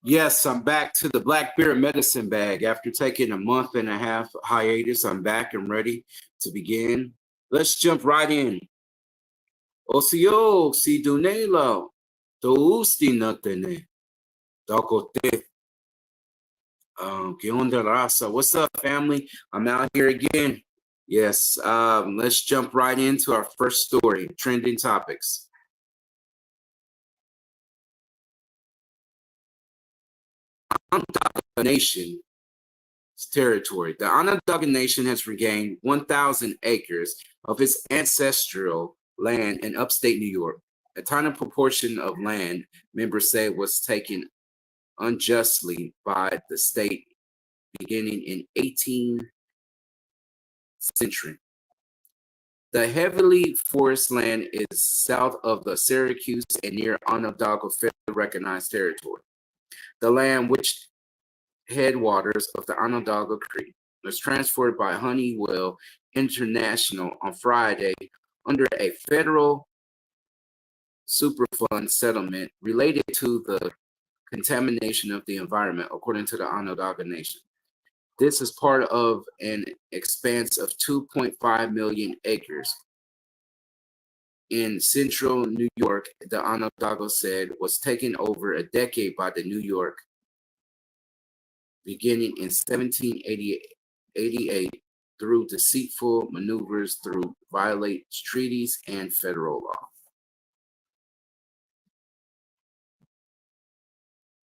Yes, I'm back to the Black Bear Medicine Bag. After taking a month and a half hiatus, I'm back and ready to begin. Let's jump right in. Osio, si dunelo, tousti natene, dakote, que onda raza. What's up, family? I'm out here again. Yes, let's jump right into our first story, trending topics. Onondaga Nation territory. The Onondaga Nation has regained 1,000 acres of its ancestral land in upstate New York. A tiny proportion of land, members say, was taken unjustly by the state beginning in 18th century. The heavily forest land is south of the Syracuse and near Onondaga federally recognized territory. The land, which headwaters of the Onondaga Creek, was transferred by Honeywell International on Friday under a federal Superfund settlement related to the contamination of the environment, according to the Onondaga Nation. This is part of an expanse of 2.5 million acres in central New York, the Onondaga said, was taken over a decade by the New York beginning in 1788 through deceitful maneuvers through violate treaties and federal law.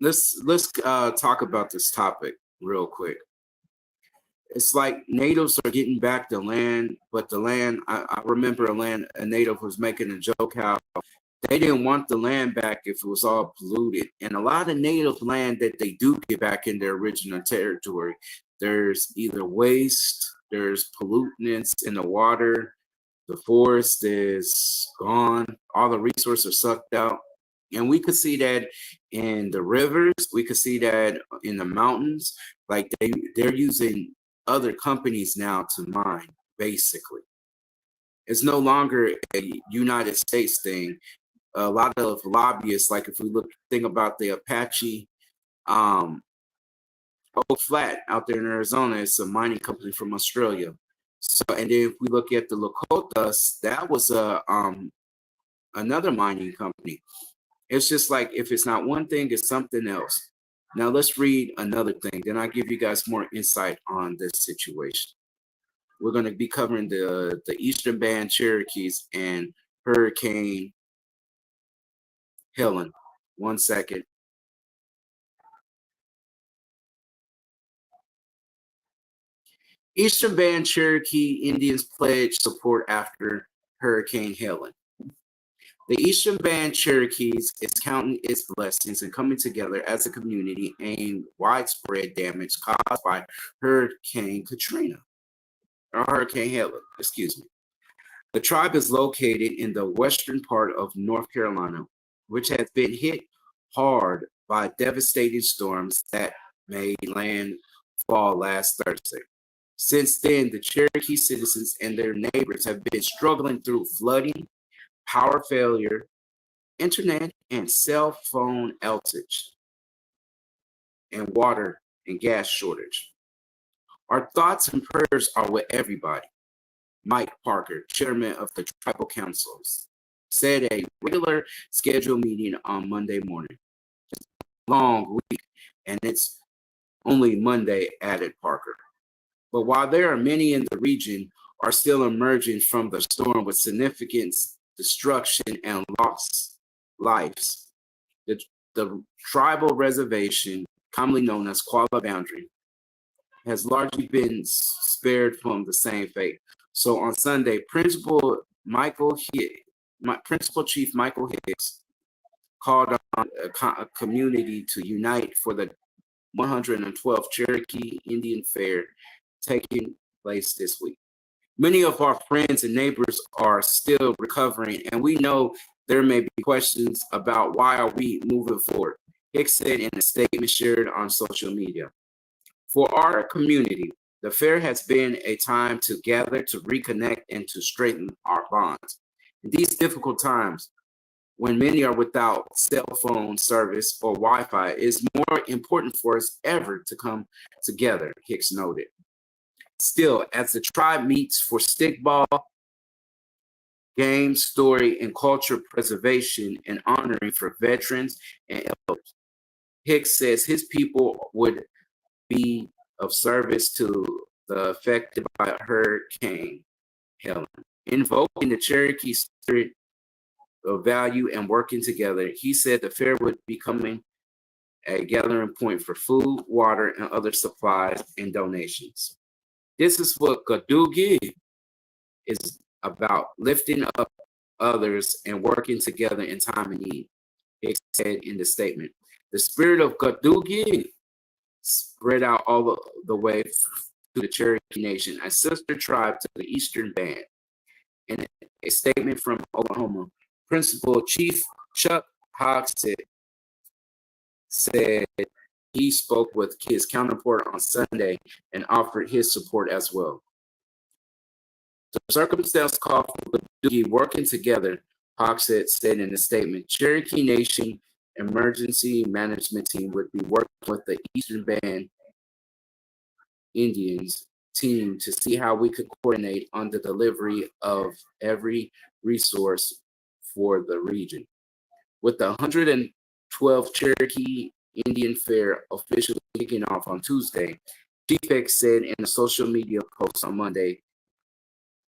Let's talk about this topic real quick. It's like natives are getting back the land, but the land, I remember a native was making a joke how they didn't want the land back if it was all polluted. And a lot of native land that they do get back in their original territory, there's either waste, there's pollutants in the water, the forest is gone, all the resources are sucked out. And we could see that in the rivers, we could see that in the mountains. Like they're using other companies now to mine, basically. It's no longer a United States thing. A lot of lobbyists, like if we think about the Apache Oak Flat out there in Arizona, it's a mining company from Australia. So, and then if we look at the Lakotas, that was another mining company. It's just like if it's not one thing, it's something else. Now let's read another thing. Then I'll give you guys more insight on this situation. We're going to be covering the Eastern Band Cherokees and Hurricane Helen. 1 second. Eastern Band Cherokee Indians pledged support after Hurricane Helen. The Eastern Band Cherokees is counting its blessings and coming together as a community aimed widespread damage caused by Hurricane Katrina, or Hurricane Helen, excuse me. The tribe is located in the western part of North Carolina, which has been hit hard by devastating storms that made landfall last Thursday. Since then, the Cherokee citizens and their neighbors have been struggling through flooding, power failure, internet and cell phone outage, and water and gas shortage. Our thoughts and prayers are with everybody. Mike Parker, chairman of the tribal councils, said a regular scheduled meeting on Monday morning. It's a long week, and it's only Monday, added Parker. But while there are many in the region are still emerging from the storm with significant destruction and lost lives, the tribal reservation, commonly known as Koala Boundary, has largely been spared from the same fate. So on Sunday, Principal Chief Michael Hicks called on a community to unite for the 112th Cherokee Indian Fair taking place this week. Many of our friends and neighbors are still recovering, and we know there may be questions about why are we moving forward, Hicks said in a statement shared on social media. For our community, the fair has been a time to gather, to reconnect, and to strengthen our bonds. In these difficult times, when many are without cell phone service or Wi-Fi, it is more important for us ever to come together, Hicks noted. Still, as the tribe meets for stickball, game, story, and culture preservation and honoring for veterans and elders, Hicks says his people would be of service to the affected by Hurricane Helen. Invoking the Cherokee spirit of value and working together, he said the fair would be coming a gathering point for food, water, and other supplies and donations. This is what Gadugi is about, lifting up others and working together in time of need, it said in the statement. The spirit of Gadugi spread out all the way to the Cherokee Nation, a sister tribe to the Eastern Band. In a statement from Oklahoma, Principal Chief Chuck Hogsett said he spoke with his counterpart on Sunday and offered his support as well. The circumstance called for Doogie working together, Hogsett said in a statement. Cherokee Nation Emergency Management Team would be working with the Eastern Band Indians team to see how we could coordinate on the delivery of every resource for the region. With the 112th Cherokee Indian Fair officially kicking off on Tuesday, Chief X said in a social media post on Monday,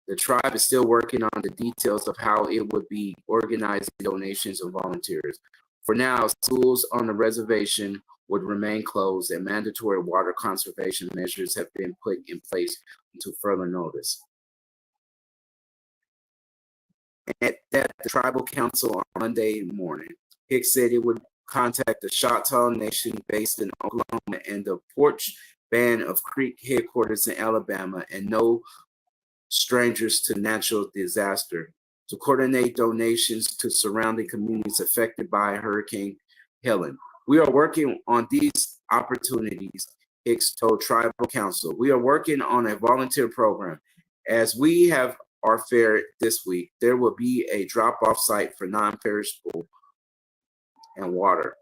the tribe is still working on the details of how it would be organizing donations and volunteers. For now, schools on the reservation would remain closed and mandatory water conservation measures have been put in place until further notice. At the tribal council on Monday morning, Hicks said it would contact the Choctaw Nation based in Oklahoma and the Porch Band of Creek headquarters in Alabama and no strangers to natural disaster to coordinate donations to surrounding communities affected by Hurricane Helen. We are working on these opportunities, Hicks told Tribal Council. We are working on a volunteer program. As we have our fair this week, there will be a drop-off site for non-perishable and water.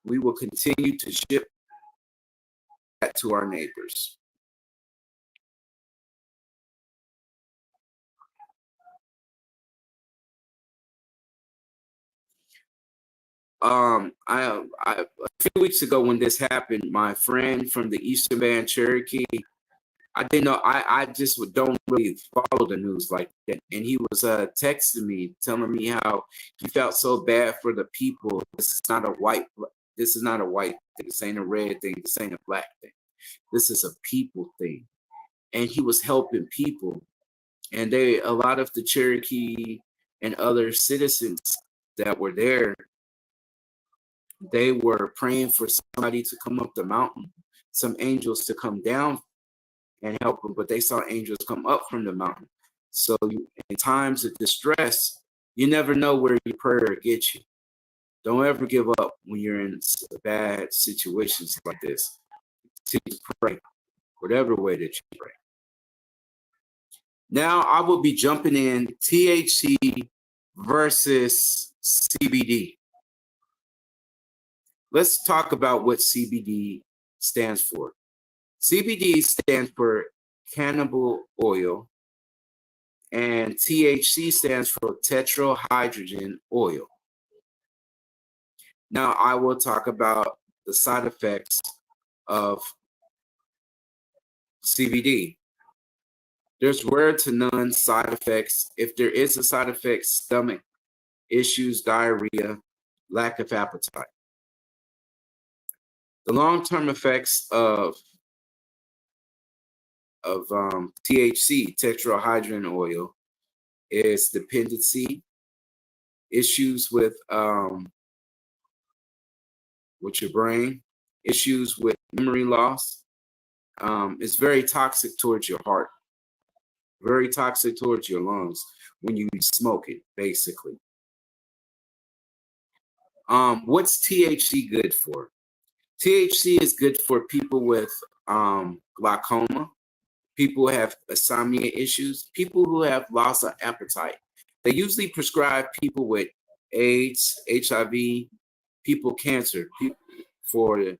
We will continue to ship that to our neighbors. A few weeks ago when this happened, my friend from the Eastern Band Cherokee, I didn't know, I just don't really follow the news like that. And he was texting me, telling me how he felt so bad for the people. This is not a white thing. This ain't a red thing. This ain't a black thing. This is a people thing. And he was helping people. And a lot of the Cherokee and other citizens that were there, they were praying for somebody to come up the mountain, some angels to come down and help them, but they saw angels come up from the mountain. So in times of distress, you never know where your prayer gets you. Don't ever give up when you're in bad situations like this. Continue to pray, whatever way that you pray. Now I will be jumping in THC versus CBD. Let's talk about what CBD stands for. CBD stands for cannabis oil, and THC stands for tetrahydrogen oil. Now I will talk about the side effects of CBD. There's rare to none side effects. If there is a side effect, stomach issues, diarrhea, lack of appetite. The long-term effects of THC, tetrahydrogen oil, is dependency, issues with your brain, issues with memory loss. It's very toxic towards your heart, very toxic towards your lungs when you smoke it, basically. What's THC good for? THC is good for people with glaucoma, people who have insomnia issues, people who have loss of appetite. They usually prescribe people with AIDS, HIV, people cancer, for the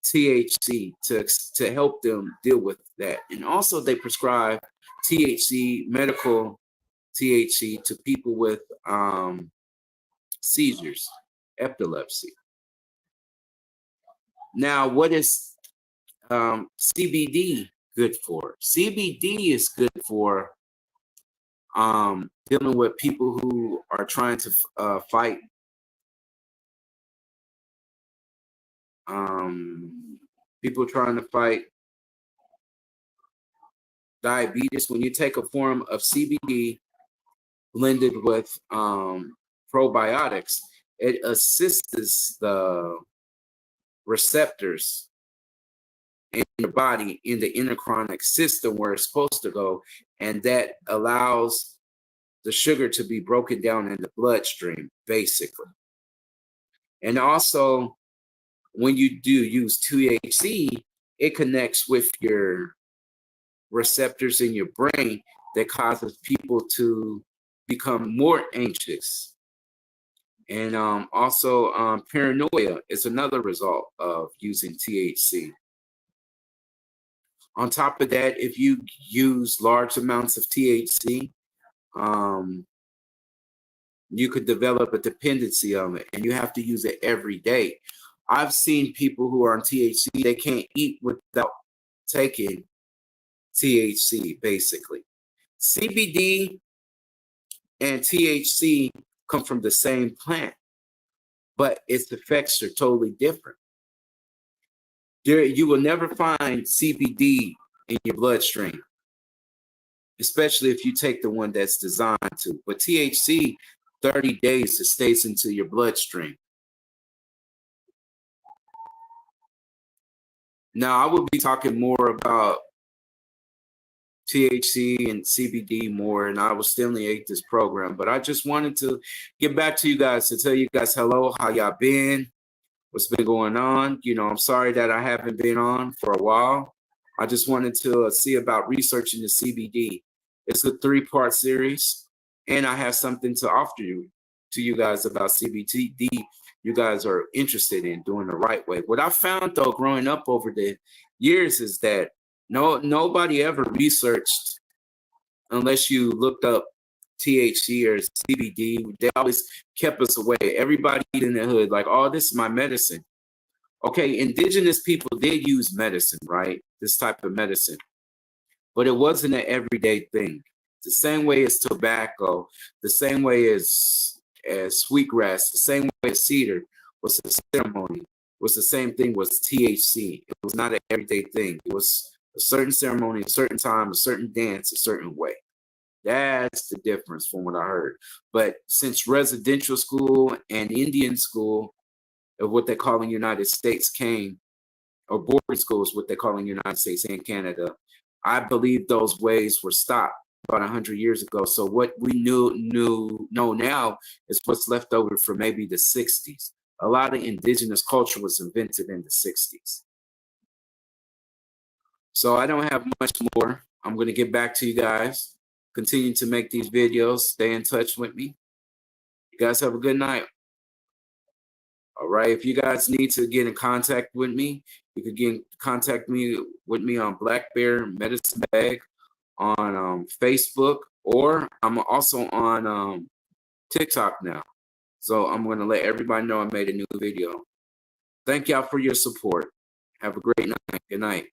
THC to help them deal with that. And also they prescribe THC, medical THC, to people with seizures, epilepsy. Now, what is CBD good for? CBD is good for dealing with people who are trying to fight people trying to fight diabetes. When you take a form of CBD blended with probiotics, it assists the receptors in your body in the endocrine system where it's supposed to go, and that allows the sugar to be broken down in the bloodstream, basically. And also, when you do use THC, it connects with your receptors in your brain that causes people to become more anxious. And also paranoia is another result of using THC. On top of that, if you use large amounts of THC, you could develop a dependency on it, and you have to use it every day. I've seen people who are on THC, they can't eat without taking THC, basically. CBD and THC come from the same plant, but its effects are totally different. You will never find CBD in your bloodstream, especially if you take the one that's designed to. But THC, 30 days, it stays into your bloodstream. Now, I will be talking more about THC and CBD more, and I will stimulate this program. But I just wanted to get back to you guys to tell you guys hello, how y'all been, what's been going on. You know, I'm sorry that I haven't been on for a while. I just wanted to see about researching the CBD. It's a 3-part series, and I have something to offer to you guys about CBD. You guys are interested in doing the right way. What I found, though, growing up over the years is that nobody ever researched, unless you looked up THC or CBD. They always kept us away. Everybody in the hood, like, oh, this is my medicine. Okay, indigenous people did use medicine, right? This type of medicine. But it wasn't an everyday thing. The same way as tobacco, the same way as sweetgrass, the same way as cedar was a ceremony, was the same thing was THC. It was not an everyday thing. It was a certain ceremony, a certain time, a certain dance, a certain way. That's the difference from what I heard. But since residential school and Indian school, of what they call in the United States came, or boarding schools, what they call in the United States and Canada, I believe those ways were stopped about 100 years ago. So what we know now is what's left over from maybe the 60s. A lot of indigenous culture was invented in the 60s. So I don't have much more. I'm going to get back to you guys. Continue to make these videos. Stay in touch with me. You guys have a good night. All right. If you guys need to get in contact with me, you can get in contact with me on Black Bear Medicine Bag on Facebook, or I'm also on TikTok now. So I'm going to let everybody know I made a new video. Thank y'all for your support. Have a great night. Good night.